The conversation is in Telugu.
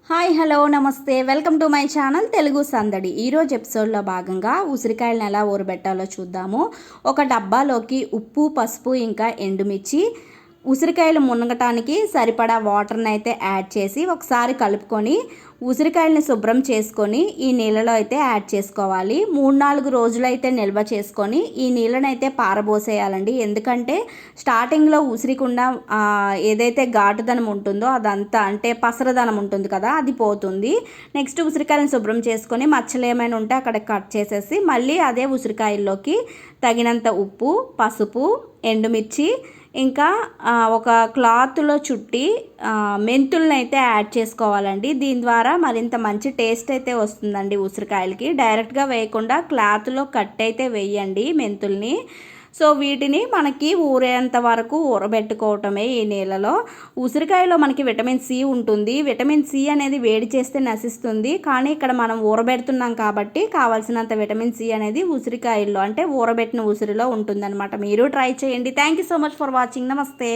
హాయ్ హలో నమస్తే welcome to my channel Telugu సందడి. ఈరోజు ఎపిసోడ్లో భాగంగా ఉసిరికాయలను ఎలా ఊరబెట్టాలో చూద్దాము. ఒక డబ్బాలోకి ఉప్పు, పసుపు ఇంకా ఎండుమిర్చి, ఉసిరికాయలు మునగటానికి సరిపడా వాటర్ని అయితే యాడ్ చేసి ఒకసారి కలుపుకొని ఉసిరికాయలని శుభ్రం చేసుకొని ఈ నీళ్ళలో అయితే యాడ్ చేసుకోవాలి. 3-4 రోజులైతే నిల్వ చేసుకొని ఈ నీళ్ళని అయితే పారబోసేయాలండి. ఎందుకంటే స్టార్టింగ్లో ఉసిరికుండా ఏదైతే ఘాటుదనం ఉంటుందో అదంతా అంటే పసరదనం ఉంటుంది కదా, అది పోతుంది. నెక్స్ట్ ఉసిరికాయలను శుభ్రం చేసుకొని మచ్చలు ఏమైనా ఉంటే అక్కడ కట్ చేసేసి మళ్ళీ అదే ఉసిరికాయల్లోకి తగినంత ఉప్పు, పసుపు, ఎండుమిర్చి ఇంకా ఒక క్లాత్లో చుట్టి మెంతులను అయితే యాడ్ చేసుకోవాలండి. దీని ద్వారా మరింత మంచి టేస్ట్ అయితే వస్తుందండి ఉసిరికాయలకి. డైరెక్ట్గా వేయకుండా క్లాత్లో కట్ అయితే వేయండి మెంతుల్ని. సో వీటిని మనకి ఊరేంత వరకు ఊరబెట్టుకోవటమే ఈ నీళ్ళలో. ఉసిరికాయలో మనకి విటమిన్ సి ఉంటుంది. విటమిన్ సి అనేది వేడి చేస్తే నశిస్తుంది, కానీ ఇక్కడ మనం ఊరబెడుతున్నాం కాబట్టి కావాల్సినంత విటమిన్ సి అనేది ఉసిరికాయల్లో అంటే ఊరబెట్టిన ఉసిరిలో ఉంటుందన్నమాట. మీరు ట్రై చేయండి. Thank you so much for watching. నమస్తే.